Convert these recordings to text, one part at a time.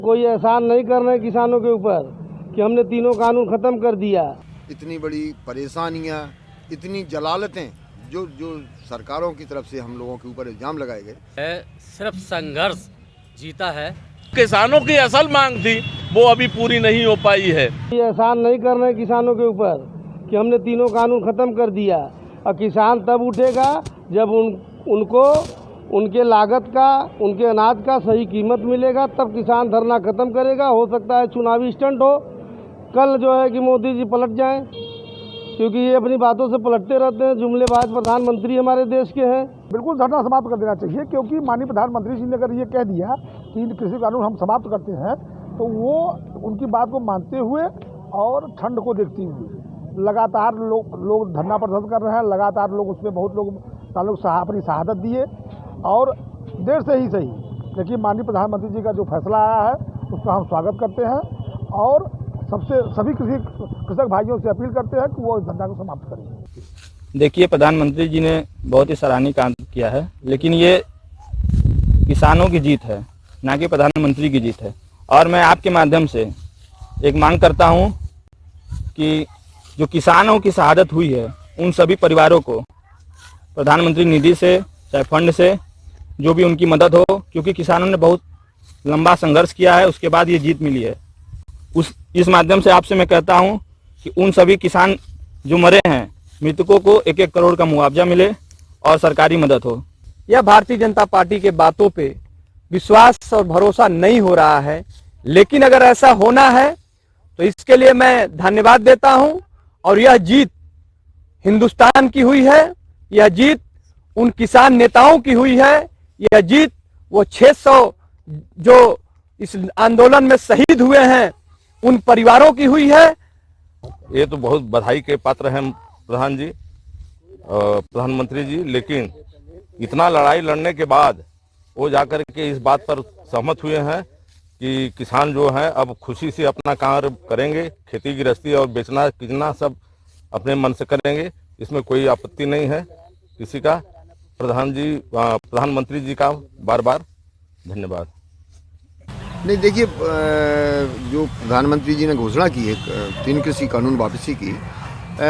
कोई एहसान नहीं कर रहे किसानों के ऊपर कि हमने तीनों कानून खत्म कर दिया। इतनी बड़ी परेशानियां, इतनी जलालतें जो सरकारों की तरफ से हम लोगों के ऊपर इल्जाम लगाए गए। सिर्फ संघर्ष जीता है। किसानों की असल मांग थी वो अभी पूरी नहीं हो पाई है। ये एहसान नहीं कर रहे किसानों के ऊपर कि हमने तीनों कानून खत्म कर दिया। और किसान तब उठेगा जब उनको उनके लागत का, उनके अनाज का सही कीमत मिलेगा, तब किसान धरना खत्म करेगा। हो सकता है चुनावी स्टंट हो, कल जो है कि मोदी जी पलट जाएं, क्योंकि ये अपनी बातों से पलटते रहते हैं। जुमलेबाज प्रधानमंत्री हमारे देश के हैं। बिल्कुल धरना समाप्त कर देना चाहिए, क्योंकि माननीय प्रधानमंत्री जी ने अगर ये कह दिया कि कृषि कानून हम समाप्त करते हैं, तो वो उनकी बात को मानते हुए और ठंड को देखते हुए लगातार लोग धरना प्रदर्शन कर रहे हैं। लगातार लोग उसमें बहुत लोग अपनी शहादत दिए, और देर से ही सही, लेकिन माननीय प्रधानमंत्री जी का जो फैसला आया है उसका हम स्वागत करते हैं, और सभी कृषक भाइयों से अपील करते हैं कि वो इस धरना को समाप्त करें। देखिए, प्रधानमंत्री जी ने बहुत ही सराहनीय काम किया है, लेकिन ये किसानों की जीत है, ना कि प्रधानमंत्री की जीत है। और मैं आपके माध्यम से एक मांग करता हूं कि जो किसानों की शहादत हुई है, उन सभी परिवारों को प्रधानमंत्री निधि से, चाहे फंड से, जो भी उनकी मदद हो, क्योंकि किसानों ने बहुत लंबा संघर्ष किया है, उसके बाद ये जीत मिली है। इस माध्यम से आपसे मैं कहता हूं कि उन सभी किसान जो मरे हैं, मृतकों को 1-1 करोड़ का मुआवजा मिले और सरकारी मदद हो। यह भारतीय जनता पार्टी के बातों पे विश्वास और भरोसा नहीं हो रहा है, लेकिन अगर ऐसा होना है तो इसके लिए मैं धन्यवाद देता हूं। और यह जीत हिंदुस्तान की हुई है, यह जीत उन किसान नेताओं की हुई है, यह जीत वो 600 जो इस आंदोलन में शहीद हुए हैं उन परिवारों की हुई है। ये तो बहुत बधाई के पात्र हैं प्रधानमंत्री जी, लेकिन इतना लड़ाई लड़ने के बाद वो जाकर के इस बात पर सहमत हुए हैं कि किसान जो है अब खुशी से अपना कार्य करेंगे, खेती गृहस्थी और बेचना कितना सब अपने मन से करेंगे। इसमें कोई आपत्ति नहीं है किसी का। प्रधानमंत्री जी का बार बार धन्यवाद। नहीं, देखिए, जो प्रधानमंत्री जी ने घोषणा की है 3 कृषि कानून वापसी की,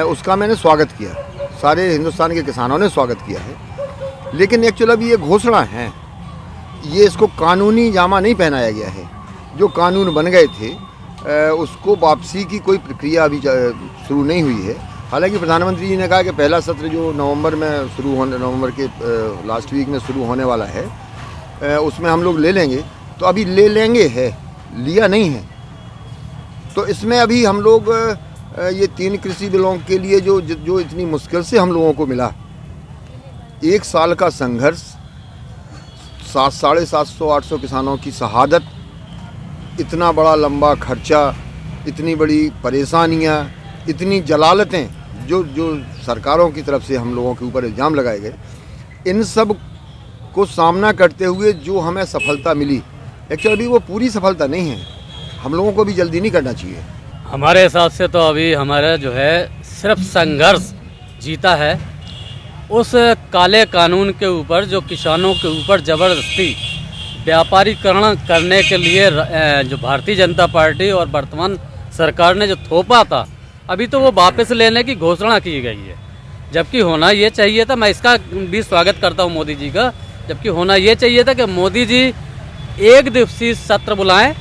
उसका मैंने स्वागत किया, सारे हिंदुस्तान के किसानों ने स्वागत किया है। लेकिन एक्चुअली अभी ये घोषणा है, ये इसको कानूनी जामा नहीं पहनाया गया है। जो कानून बन गए थे उसको वापसी की कोई प्रक्रिया अभी शुरू नहीं हुई है। हालांकि प्रधानमंत्री जी ने कहा कि पहला सत्र जो नवंबर के लास्ट वीक में शुरू होने वाला है, उसमें हम लोग ले लेंगे। तो अभी ले लेंगे है, लिया नहीं है। तो इसमें अभी हम लोग ये 3 कृषि बिलों के लिए जो इतनी मुश्किल से हम लोगों को मिला, 1 साल का संघर्ष, 750-800 किसानों की शहादत, इतना बड़ा लंबा खर्चा, इतनी बड़ी परेशानियां, इतनी जलालतें जो सरकारों की तरफ से हम लोगों के ऊपर इल्ज़ाम लगाए गए, इन सब को सामना करते हुए जो हमें सफलता मिली, एक्चुअली वो पूरी सफलता नहीं है। हम लोगों को भी जल्दी नहीं करना चाहिए। हमारे हिसाब से तो अभी हमारा जो है सिर्फ संघर्ष जीता है। उस काले कानून के ऊपर जो किसानों के ऊपर ज़बरदस्ती व्यापारीकरण करने के लिए जो भारतीय जनता पार्टी और वर्तमान सरकार ने जो थोपा था, अभी तो वो वापस लेने की घोषणा की गई है। जबकि होना ये चाहिए था, मैं इसका भी स्वागत करता हूँ मोदी जी का, जबकि होना ये चाहिए था कि मोदी जी 1 दिवसीय सत्र बुलाएं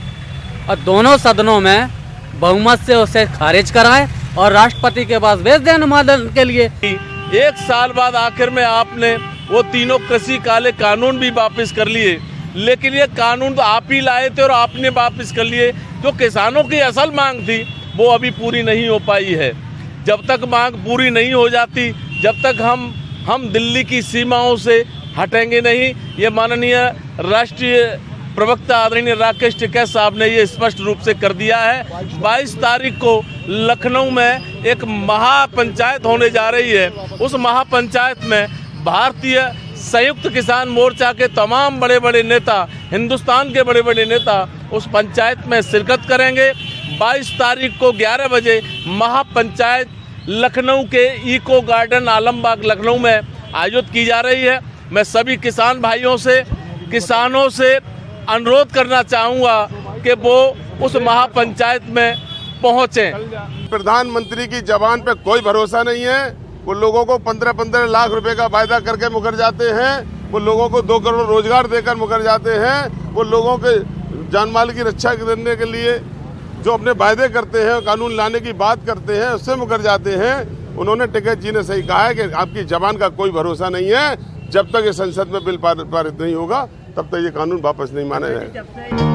और दोनों सदनों में बहुमत से उसे खारिज कराएं और राष्ट्रपति के पास भेज दें अनुमोदन के लिए। 1 साल बाद आखिर में आपने वो तीनों कृषि काले कानून भी वापस कर लिए, लेकिन ये कानून तो आप ही लाए थे और आपने वापस कर लिए। जो किसानों की असल मांग थी वो अभी पूरी नहीं हो पाई है। जब तक मांग पूरी नहीं हो जाती, जब तक हम दिल्ली की सीमाओं से हटेंगे नहीं। ये माननीय राष्ट्रीय प्रवक्ता आदरणीय राकेश टिकैत साहब ने ये स्पष्ट रूप से कर दिया है। 22 तारीख को लखनऊ में एक महापंचायत होने जा रही है। उस महापंचायत में भारतीय संयुक्त किसान मोर्चा के तमाम बड़े बड़े नेता, हिंदुस्तान के बड़े बड़े नेता उस पंचायत में शिरकत करेंगे। 22 तारीख को 11 बजे महापंचायत लखनऊ के इको गार्डन आलमबाग लखनऊ में आयोजित की जा रही है। मैं सभी किसान भाइयों से, किसानों से अनुरोध करना चाहूँगा कि वो उस महापंचायत में पहुंचे। प्रधानमंत्री की जबान पे कोई भरोसा नहीं है। वो लोगों को 15-15 लाख रुपए का वायदा करके मुकर जाते हैं। वो लोगों को 2 करोड़ रोजगार देकर मुकर जाते हैं। वो लोगों के जान माल की रक्षा करने के लिए जो अपने वायदे करते हैं, कानून लाने की बात करते हैं, उससे मुकर जाते हैं। उन्होंने टिकैत जी ने सही कहा है कि आपकी जबान का कोई भरोसा नहीं है। जब तक ये संसद में बिल पारित नहीं होगा तब तक ये कानून वापस नहीं माना जाएगा।